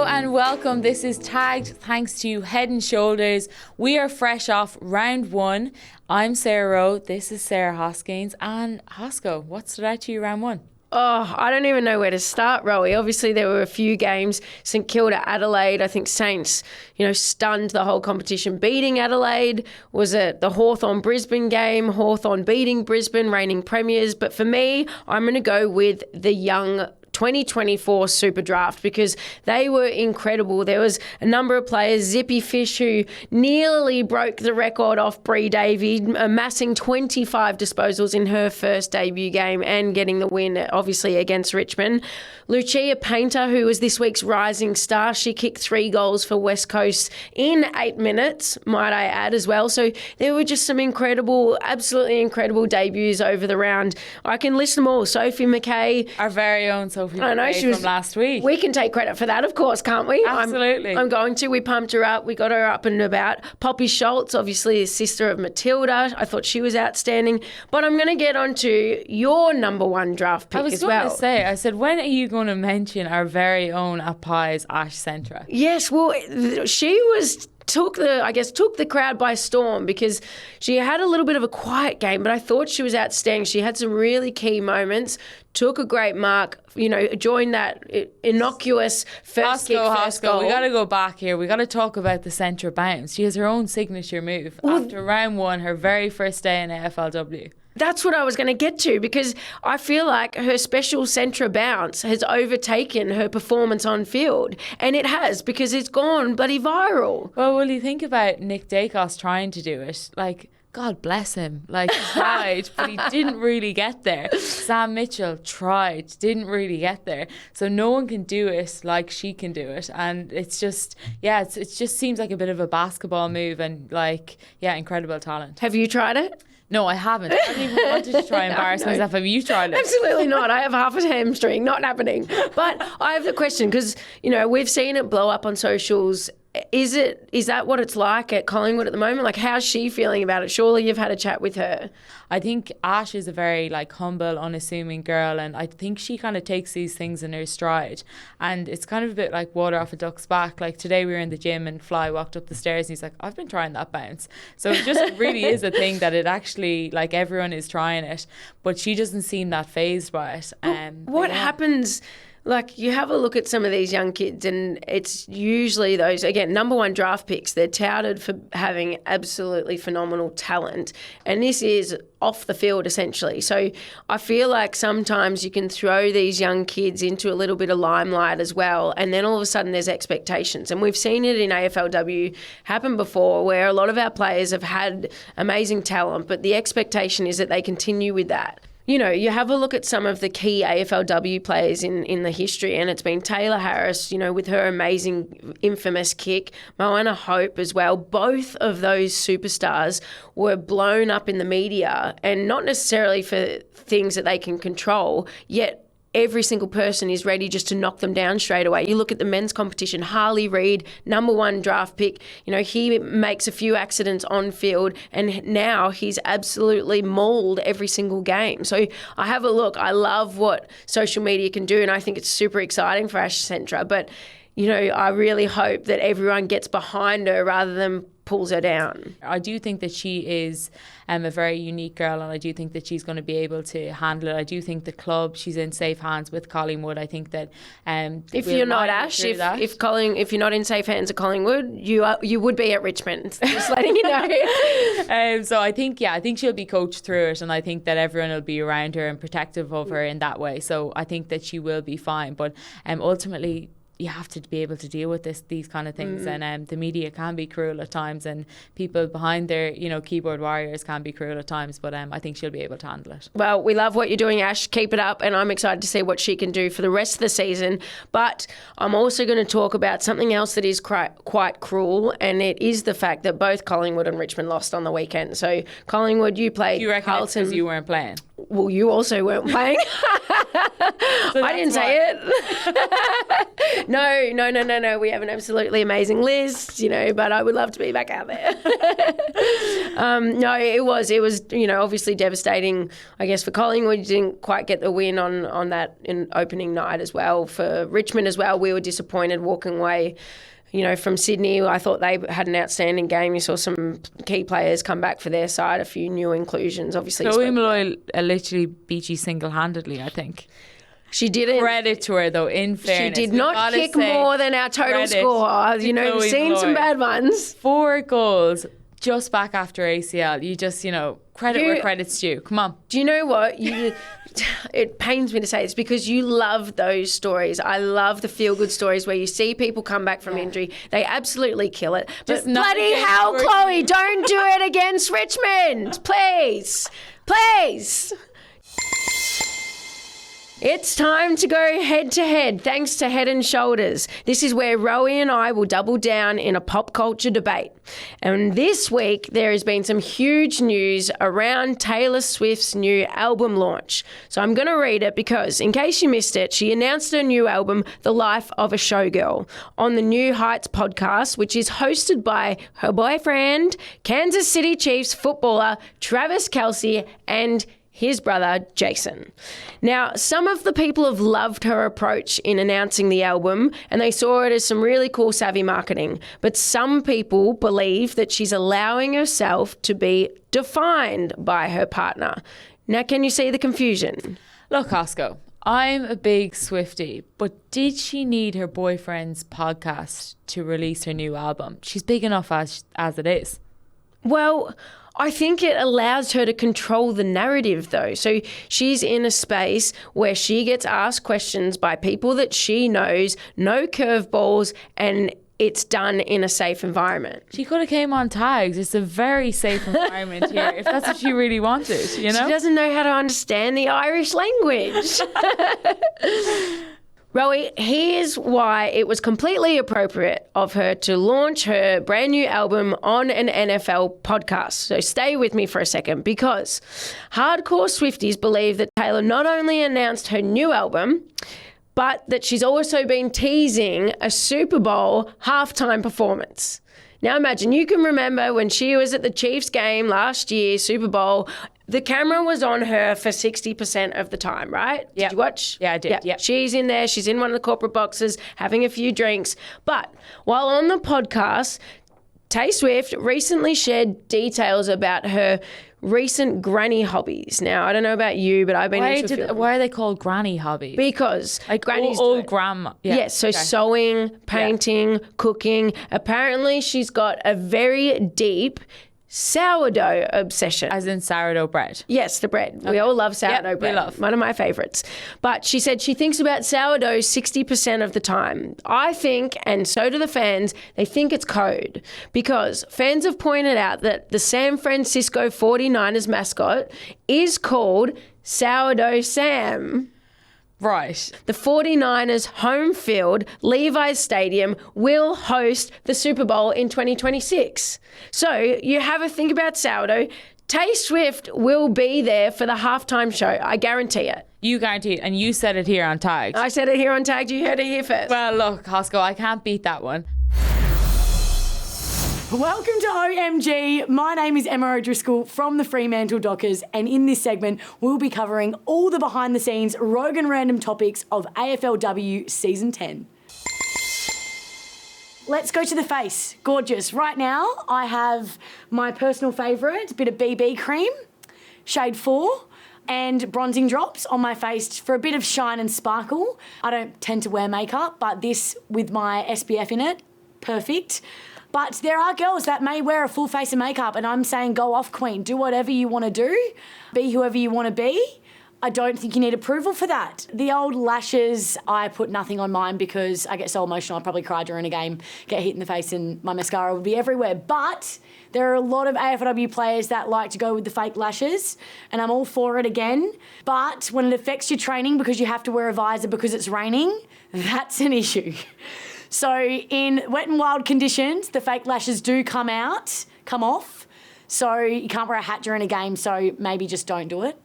Hello and welcome. This is tagged thanks to Head and Shoulders. We are fresh off round one. I'm Sarah Rowe. This is Sarah Hoskins. And Hosko, what stood out to you round one? Oh, I don't even know where to start, Rowie. Obviously, there were a few games. St Kilda, Adelaide. I think Saints, stunned the whole competition, beating Adelaide. Was it the Hawthorn-Brisbane game? Hawthorn beating Brisbane, reigning premiers. But for me, I'm going to go with the young 2024 Super Draft because they were incredible. There was a number of players, Zippy Fish, who nearly broke the record off Bree Davey, amassing 25 disposals in her first debut game and getting the win, obviously, against Richmond. Lucia Painter, who was this week's rising star, she kicked 3 goals for West Coast in 8 minutes, might I add, as well. So there were just some incredible, absolutely incredible debuts over the round. I can list them all. Sophie McKay. Our very own Sophie I know, McKay from last week. We can take credit for that, of course, can't we? Absolutely. I'm going to. We pumped her up. We got her up and about. Poppy Schultz, obviously the sister of Matilda. I thought she was outstanding. But I'm going to get on to your number one draft pick as well. I was going to say, I said, when are you going to mention our very own at Pies, Ash Centra? Yes, well, she took the crowd by storm because she had a little bit of a quiet game, but I thought she was outstanding. She had some really key moments, took a great mark, joined that innocuous first Hosko, goal. we got to go back here. We got to talk about the Centra bounce. She has her own signature move. After round one, her very first day in AFLW. That's what I was going to get to because I feel like her special Centra bounce has overtaken her performance on field. And it has because it's gone bloody viral. Well, will you think about Nick Dacos trying to do it? Like, God bless him. Like, he tried, but he didn't really get there. Sam Mitchell tried, didn't really get there. So no one can do it like she can do it. And it's just, it just seems like a bit of a basketball move and incredible talent. Have you tried it? No, I haven't. I haven't even wanted to try and embarrass myself. Have you tried it? Absolutely not. I have half a hamstring. Not happening. But I have the question because, we've seen it blow up on socials. Is that what it's like at Collingwood at the moment? Like, how's she feeling about it? Surely you've had a chat with her. I think Ash is a very humble, unassuming girl, and I think she kind of takes these things in her stride. And it's kind of a bit like water off a duck's back. Like today we were in the gym and Fly walked up the stairs and he's like, I've been trying that bounce. So it just really is a thing that it actually, everyone is trying it, but she doesn't seem that fazed by it. What happens? You have a look at some of these young kids and it's usually those, again, number one draft picks. They're touted for having absolutely phenomenal talent. And this is off the field, essentially. So I feel like sometimes you can throw these young kids into a little bit of limelight as well. And then all of a sudden there's expectations. And we've seen it in AFLW happen before where a lot of our players have had amazing talent, but the expectation is that they continue with that. You have a look at some of the key AFLW players in the history, and it's been Tayla Harris, with her amazing, infamous kick, Moana Hope as well. Both of those superstars were blown up in the media, and not necessarily for things that they can control, yet every single person is ready just to knock them down straight away. You look at the men's competition, Harley Reid, number one draft pick, he makes a few accidents on field and now he's absolutely mauled every single game. So I have a look. I love what social media can do and I think it's super exciting for Ash Centra. But, I really hope that everyone gets behind her rather than pulls her down. I do think that she is a very unique girl and I do think that she's going to be able to handle it. I do think the club, she's in safe hands with Collingwood. I think that if you're not Ash, if you're not in safe hands at Collingwood, you would be at Richmond. Just letting you know. So I think she'll be coached through it and I think that everyone will be around her and protective of her in that way. So I think that she will be fine. But ultimately, you have to be able to deal with these kind of things and the media can be cruel at times and people behind their keyboard warriors can be cruel at times, but I think she'll be able to handle it. Well, we love what you're doing, Ash. Keep it up and I'm excited to see what she can do for the rest of the season. But I'm also going to talk about something else that is quite cruel, and it is the fact that both Collingwood and Richmond lost on the weekend. So Collingwood, you played you reckon Carlton. It's because you weren't playing? Well, you also weren't playing. I didn't say it. No. We have an absolutely amazing list, but I would love to be back out there. No, it was, obviously devastating, I guess, for Collingwood. You didn't quite get the win on that in opening night as well. For Richmond as well, we were disappointed walking away, from Sydney. I thought they had an outstanding game. You saw some key players come back for their side, a few new inclusions, obviously. Chloe Malloy literally beat you single-handedly, I think. She didn't. Credit to her, though, in fairness. She did not kick more than our total score. We've seen some bad ones. 4 goals just back after ACL. You just, credit where credit's due. Come on. Do you know what? It pains me to say this because you love those stories. I love the feel-good stories where you see people come back from injury. They absolutely kill it. But bloody hell, Chloe, don't do it against Richmond. Please. Please. It's time to go head-to-head, thanks to Head and Shoulders. This is where Rowie and I will double down in a pop culture debate. And this week, there has been some huge news around Taylor Swift's new album launch. So I'm going to read it because, in case you missed it, she announced her new album, The Life of a Showgirl, on the New Heights podcast, which is hosted by her boyfriend, Kansas City Chiefs footballer Travis Kelce, and his brother, Jason. Now, some of the people have loved her approach in announcing the album, and they saw it as some really cool savvy marketing. But some people believe that she's allowing herself to be defined by her partner. Now, can you see the confusion? Look, Hosko, I'm a big Swiftie, but did she need her boyfriend's podcast to release her new album? She's big enough as it is. Well, I think it allows her to control the narrative, though. So she's in a space where she gets asked questions by people that she knows, no curveballs, and it's done in a safe environment. She could have came on tags. It's a very safe environment here, if that's what she really wanted, She doesn't know how to understand the Irish language. Rowie, here's why it was completely appropriate of her to launch her brand new album on an NFL podcast. So stay with me for a second, because hardcore Swifties believe that Taylor not only announced her new album, but that she's also been teasing a Super Bowl halftime performance. Now imagine, you can remember when she was at the Chiefs game last year, Super Bowl, the camera was on her for 60% of the time, right? Yep. Did you watch? Yeah, I did. Yep. She's in there. She's in one of the corporate boxes having a few drinks. But while on the podcast, Tay Swift recently shared details about her recent granny hobbies. Now, I don't know about you, but I've been why are they called granny hobbies? Because like grannies old grandma. Yeah. Yes, so sewing, painting, cooking. Apparently, she's got a very deep sourdough obsession. As in sourdough bread? Yes, the bread. Okay. We all love sourdough bread. We love. One of my favourites. But she said she thinks about sourdough 60% of the time. I think, and so do the fans, they think it's code. Because fans have pointed out that the San Francisco 49ers mascot is called Sourdough Sam. Right. The 49ers home field, Levi's Stadium, will host the Super Bowl in 2026. So you have a think about sourdough. Tay Swift will be there for the halftime show. I guarantee it. You guarantee it. And you said it here on Tagged. I said it here on Tagged. You heard it here first. Well, look, Hosko, I can't beat that one. Welcome to OMG. My name is Emma O'Driscoll from the Fremantle Dockers, and in this segment, we'll be covering all the behind-the-scenes Rogan random topics of AFLW Season 10. Let's go to the face. Gorgeous. Right now, I have my personal favourite, a bit of BB cream, shade 4, and bronzing drops on my face for a bit of shine and sparkle. I don't tend to wear makeup, but this with my SPF in it, perfect. But there are girls that may wear a full face of makeup, and I'm saying go off, queen. Do whatever you want to do. Be whoever you want to be. I don't think you need approval for that. The old lashes, I put nothing on mine because I get so emotional. I'd probably cry during a game, get hit in the face, and my mascara would be everywhere. But there are a lot of AFLW players that like to go with the fake lashes, and I'm all for it again. But when it affects your training because you have to wear a visor because it's raining, that's an issue. So in wet and wild conditions, the fake lashes do come off. So you can't wear a hat during a game, so maybe just don't do it.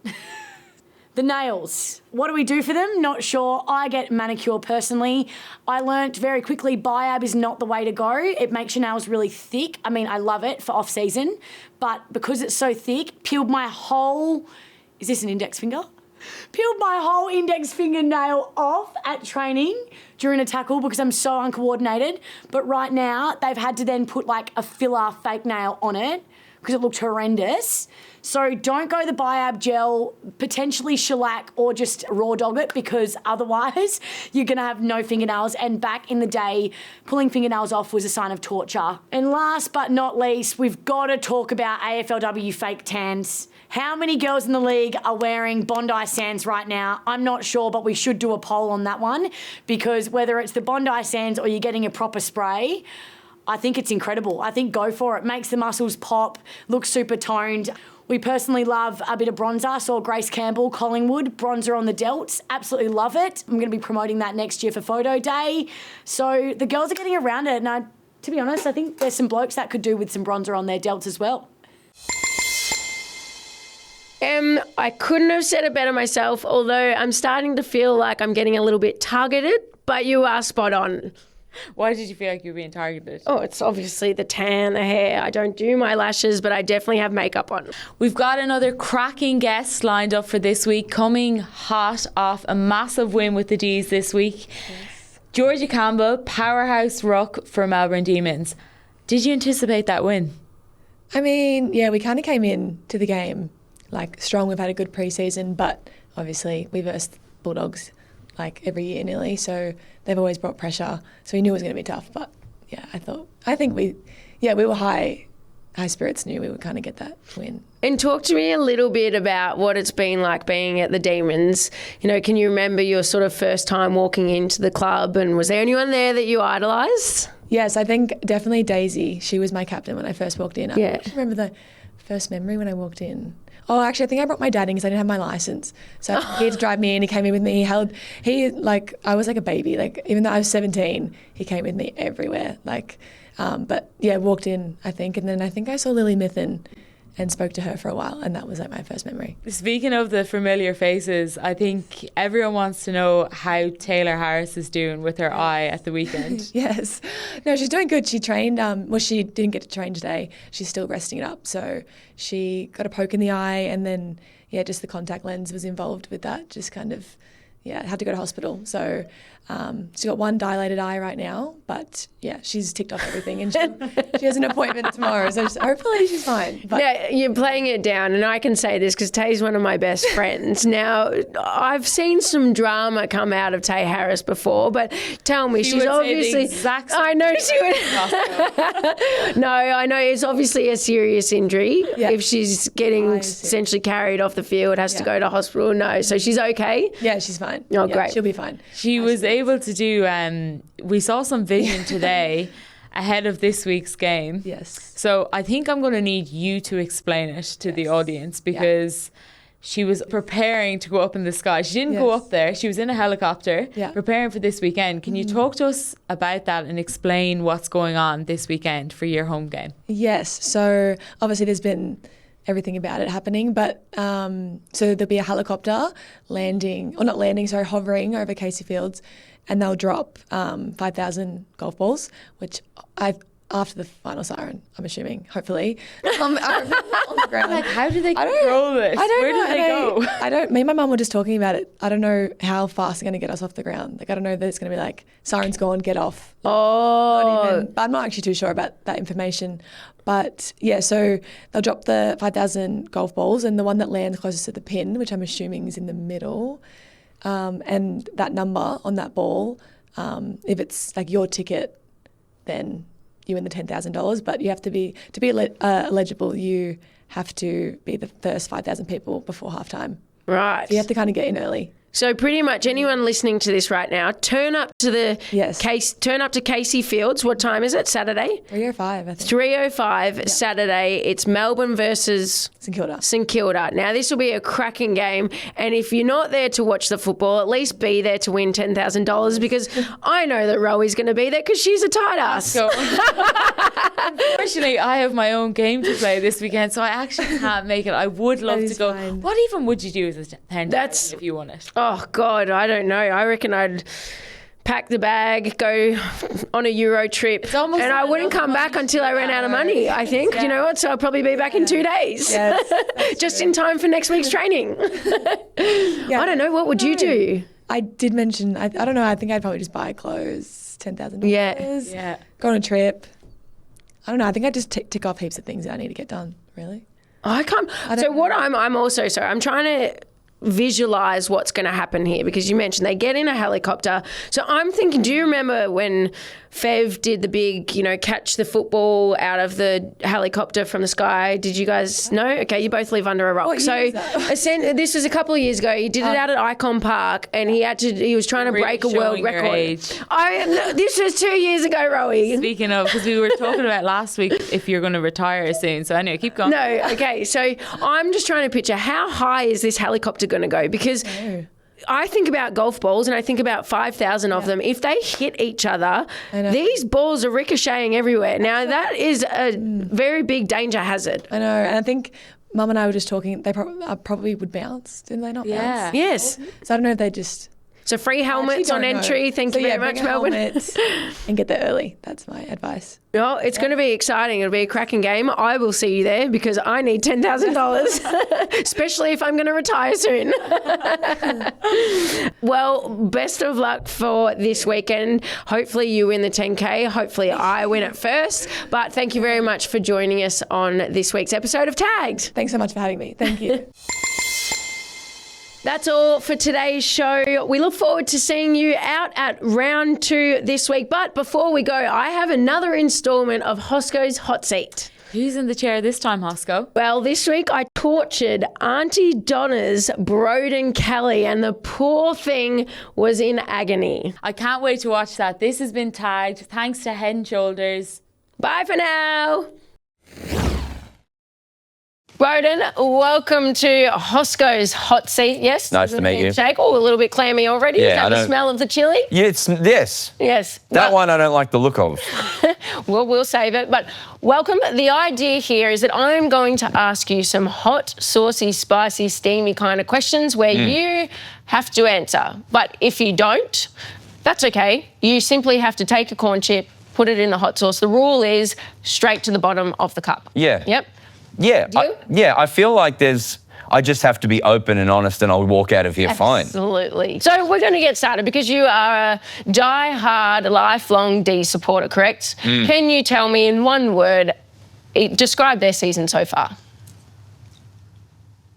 The nails. What do we do for them? Not sure. I get manicure personally. I learnt very quickly biab is not the way to go. It makes your nails really thick. I mean, I love it for off-season, but because it's so thick, peeled my whole... Is this an index finger? Peeled my whole index fingernail off at training during a tackle because I'm so uncoordinated. But right now, they've had to then put like a filler fake nail on it because it looked horrendous. So don't go the biab gel, potentially shellac or just raw dog it, because otherwise you're going to have no fingernails. And back in the day, pulling fingernails off was a sign of torture. And last but not least, we've got to talk about AFLW fake tans. How many girls in the league are wearing Bondi Sands right now? I'm not sure, but we should do a poll on that one, because whether it's the Bondi Sands or you're getting a proper spray, I think it's incredible. I think go for it. Makes the muscles pop, looks super toned. We personally love a bit of bronzer. Saw Grace Campbell, Collingwood, bronzer on the delts. Absolutely love it. I'm going to be promoting that next year for photo day. So the girls are getting around it. And to be honest, I think there's some blokes that could do with some bronzer on their delts as well. I couldn't have said it better myself, although I'm starting to feel like I'm getting a little bit targeted, but you are spot on. Why did you feel like you were being targeted? Oh, it's obviously the tan, the hair. I don't do my lashes, but I definitely have makeup on. We've got another cracking guest lined up for this week, coming hot off a massive win with the D's this week. Yes. Georgia Campbell, powerhouse ruck for Melbourne Demons. Did you anticipate that win? I mean, yeah, we kind of came in to the game like strong. We've had a good pre-season, but obviously we versed Bulldogs like every year nearly, so they've always brought pressure. So we knew it was going to be tough, but yeah, I think we were high spirits, knew we would kind of get that win. And talk to me a little bit about what it's been like being at the Demons. You know, can you remember your sort of first time walking into the club, and was there anyone there that you idolised? Yes, I think definitely Daisy. She was my captain when I first walked in. Yeah. I remember the first memory when I walked in. Oh, actually, I think I brought my dad in because I didn't have my license. So he had to drive me in. He came in with me. I was like a baby. Like, even though I was 17, he came with me everywhere. But yeah, walked in, I think. And then I think I saw Lily Mithen and spoke to her for a while. And that was like my first memory. Speaking of the familiar faces, I think everyone wants to know how Tayla Harris is doing with her eye at the weekend. Yes. No, she's doing good. She trained, she didn't get to train today. She's still resting it up. So she got a poke in the eye, and then, yeah, just the contact lens was involved with that. Just kind of, yeah, had to go to hospital. So she's got one dilated eye right now, but yeah, she's ticked off everything, and she has an appointment tomorrow. So hopefully she's fine. But yeah, you're playing it down, and I can say this because Tay's one of my best friends. No, I've seen some drama come out of Tay Harris before, but tell me, she's obviously. I know she would. No, I know it's obviously a serious injury. Yeah. If she's getting essentially carried off the field, has to go to hospital. No, so she's okay. Yeah, she's fine. Oh, great. She'll be fine. She was able to do, we saw some vision today ahead of this week's game. Yes. So I think I'm going to need you to explain it to the audience, because she was preparing to go up in the sky. She didn't go up there. She was in a helicopter preparing for this weekend. Can you talk to us about that and explain what's going on this weekend for your home game? Yes. So obviously there's been everything about it happening, but so there'll be a helicopter hovering over Casey Fields, and they'll drop 5,000 golf balls, which after the final siren, I'm assuming, hopefully, on the ground. Like, how do they control this? Where do they go? Me and my mum were just talking about it. I don't know how fast they're going to get us off the ground. Like, I don't know that it's going to be like, siren's gone, get off. But I'm not actually too sure about that information. But yeah, so they'll drop the 5,000 golf balls, and the one that lands closest to the pin, which I'm assuming is in the middle, and that number on that ball, if it's like your ticket, then you win the $10,000. But you have to be eligible. You have to be the first 5,000 people before halftime. Right. So you have to kind of get in early. So pretty much anyone listening to this right now, turn up to Casey Fields. What time is it? Saturday? 3:05, I think. 3:05 Saturday. It's Melbourne versus St Kilda. Now this will be a cracking game, and if you're not there to watch the football, at least be there to win $10,000 because I know that Roey's going to be there because she's a tight ass. So, unfortunately, I have my own game to play this weekend, so I actually can't make it. I would love to go. Fine. What even would you do with the $10,000 if you won it? Oh, God, I don't know. I reckon I'd pack the bag, go on a Euro trip, and I wouldn't come back until I ran out of money, I think. Yeah. You know what? So I'll probably be back in 2 days. Yes, just in time for next week's training. I don't know. What would you do? I did mention, I don't know, I think I'd probably just buy clothes, $10,000. Yeah. Go on a trip. I don't know. I think I'd just tick off heaps of things that I need to get done, really. I'm trying to visualize what's going to happen here because you mentioned they get in a helicopter. So I'm thinking, do you remember when Fev did the big, catch the football out of the helicopter from the sky? Did you guys know? Okay, you both live under a rock. What year is that? This was a couple of years ago. He did it out at Icon Park and he was trying to break a world record. This was 2 years ago, Roey. Speaking of, because we were talking about last week if you're going to retire soon. So anyway, keep going. No, okay. So I'm just trying to picture how high is this helicopter going to go because I think about golf balls and I think about 5,000 of them. If they hit each other, these balls are ricocheting everywhere. Now, that is a very big danger hazard. I know. And I think Mum and I were just talking, they probably would bounce, didn't they not bounce? Yes. So I don't know if they just... So free helmets on entry. Thank you very much, Melbourne. And get there early. That's my advice. Well, it's going to be exciting. It'll be a cracking game. I will see you there because I need $10,000, especially if I'm going to retire soon. Well, best of luck for this weekend. Hopefully you win the 10K. Hopefully I win it first. But thank you very much for joining us on this week's episode of Tagged. Thanks so much for having me. Thank you. That's all for today's show. We look forward to seeing you out at round 2 this week. But before we go, I have another instalment of Hosko's Hot Seat. Who's in the chair this time, Hosko? Well, this week I tortured Auntie Donna's Broden Kelly and the poor thing was in agony. I can't wait to watch that. This has been tagged. Thanks to Head and Shoulders. Bye for now. Broden, welcome to Hosko's Hot Seat. Yes? Nice to meet you. Shake. Oh, a little bit clammy already. Yeah, Is that the smell of the chili? Yes. Yes. That one I don't like the look of. Well, we'll save it. But welcome. The idea here is that I'm going to ask you some hot, saucy, spicy, steamy kind of questions where you have to answer. But if you don't, that's okay. You simply have to take a corn chip, put it in the hot sauce. The rule is straight to the bottom of the cup. Yeah. Yep. Yeah. I feel like I just have to be open and honest and I'll walk out of here fine. Absolutely. So we're going to get started because you are a die-hard, lifelong D supporter, correct? Can you tell me in one word, describe their season so far?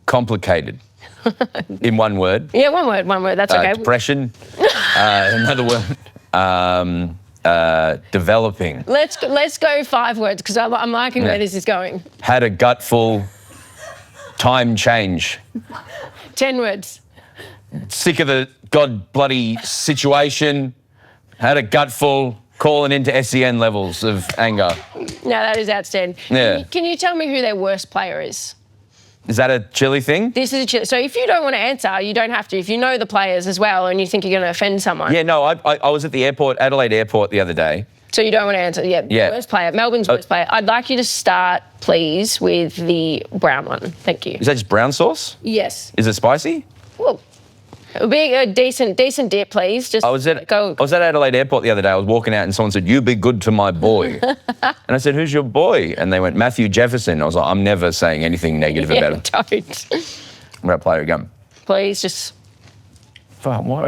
Complicated. In one word. Yeah, one word. That's okay. Depression. Another word. Developing. Let's go 5 words because I'm liking where this is going. Had a gutful. Time change. 10 words. Sick of the god bloody situation. Had a gutful. Calling into SEN levels of anger. No, that is outstanding. Yeah. Can you tell me who their worst player is? Is that a chili thing? This is a chili. So if you don't want to answer, you don't have to. If you know the players as well and you think you're going to offend someone. Yeah, no, I was at the airport, Adelaide Airport the other day. So you don't want to answer. Yeah. Worst player. Melbourne's worst player. I'd like you to start, please, with the brown one. Thank you. Is that just brown sauce? Yes. Is it spicy? Well, it would be a decent dip, please. Just I was at Adelaide Airport the other day. I was walking out and someone said, "You be good to my boy." And I said, "Who's your boy?" And they went, "Matthew Jefferson." I was like, "I'm never saying anything negative about him." Don't. I'm going to play it again. Please, just... Fuck, what?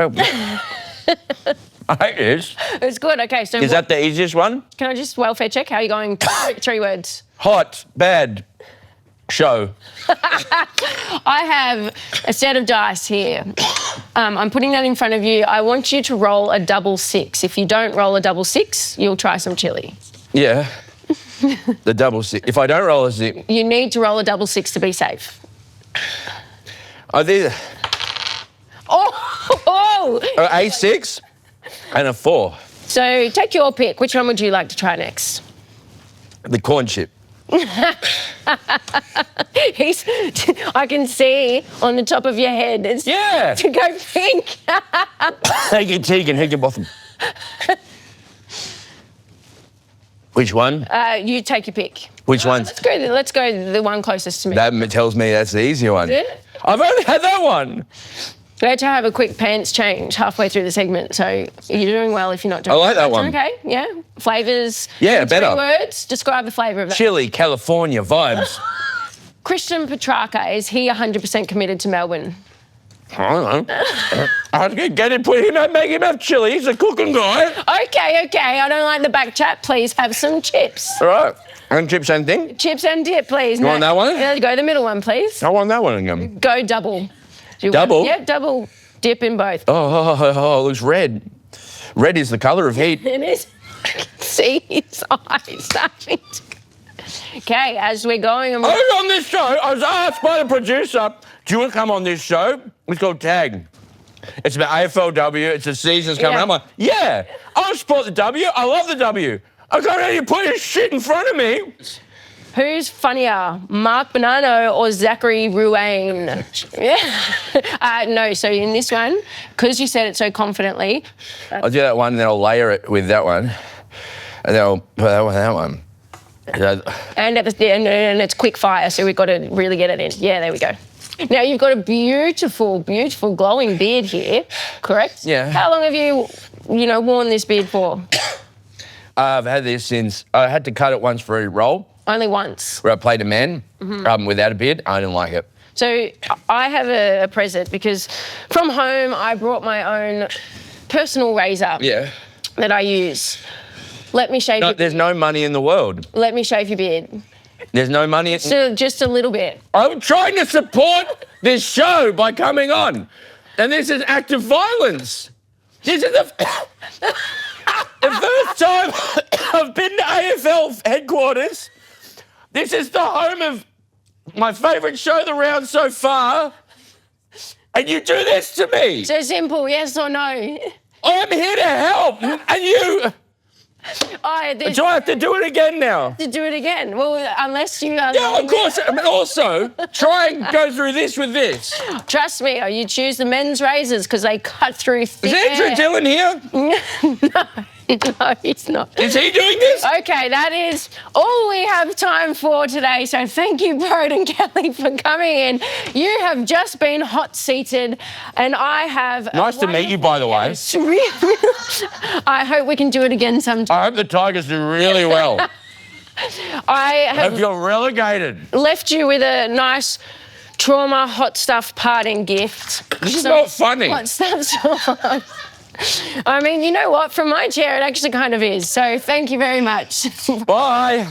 I hate this. It's good. Okay, so... Is that the easiest one? Can I just welfare check? How are you going? 3 words. Hot, bad, show. I have a set of dice here. I'm putting that in front of you. I want you to roll a double 6. If you don't roll a double 6, you'll try some chili. Yeah. The double 6. If I don't roll a 6... You need to roll a double 6 to be safe. Oh! well. A6 and a 4. So take your pick. Which one would you like to try next? The corn chip. I can see on the top of your head. It's Yeah. to go pink. Thank you, Tegan Higginbotham. Which one? You take your pick. Which one? Let's go the one closest to me. That tells me that's the easier one. Is it? I've only had that one. We had to have a quick pants change halfway through the segment, so you're doing well if you're not doing I like that That's one. Okay, yeah. Flavours. Yeah, in better. 3 words, describe the flavour of that. Chili, California vibes. Christian Petrarca, is he 100% committed to Melbourne? I don't know. I'd get it, make him have chili. He's a cooking guy. Okay. I don't like the back chat. Please have some chips. All right. And chips and thing? Chips and dip, please. You want that one? Yeah, go the middle one, please. I want that one again. Go double. Do you Double? Want, yeah, double dip in both. Oh, it looks red. Red is the colour of heat. It is. See his eyes starting to... Okay, as we're going... I was on this show. I was asked by the producer, do you want to come on this show? It's called Tag. It's about AFLW. It's the season's coming. Yeah. I'm like, yeah, I'll support the W. I love the W. I got ready to put this shit in front of me. Who's funnier, Mark Bonanno or Zachary Ruane? Yeah. No, so in this one, because you said it so confidently... I'll do that one, and then I'll layer it with that one. And then I'll put that one. And at the end, and it's quick fire, so we've got to really get it in. Yeah, there we go. Now, you've got a beautiful, beautiful glowing beard here, correct? Yeah. How long have you worn this beard for? I've had this since... I had to cut it once for a role. Only once. Where I played a man without a beard. I didn't like it. So I have a present because from home I brought my own personal razor that I use. Let me shave your... There's no money in the world. Let me shave your beard. There's no money in... So just a little bit. I'm trying to support this show by coming on. And this is active violence. This is the first time I've been to AFL headquarters. This is the home of my favourite show the round so far. And you do this to me. So simple, yes or no? I'm here to help. And you... Do I have to do it again now? To do it again? Well, unless you... Yeah, of course. I mean, also, try and go through this with this. Trust me, you choose the men's razors because they cut through thick Is Andrew hair. Dillon here? No, he's not. Is he doing this? Okay, that is all we have time for today. So thank you, Brode and Kelly, for coming in. You have just been hot-seated, and I have... Nice to meet you, by the way. Yes, really. I hope we can do it again sometime. I hope the Tigers do really well. I I hope have you're relegated. left you with a nice trauma hot stuff parting gift. This is not funny. Hot stuff. I mean, you know what? From my chair, it actually kind of is. So thank you very much. Bye.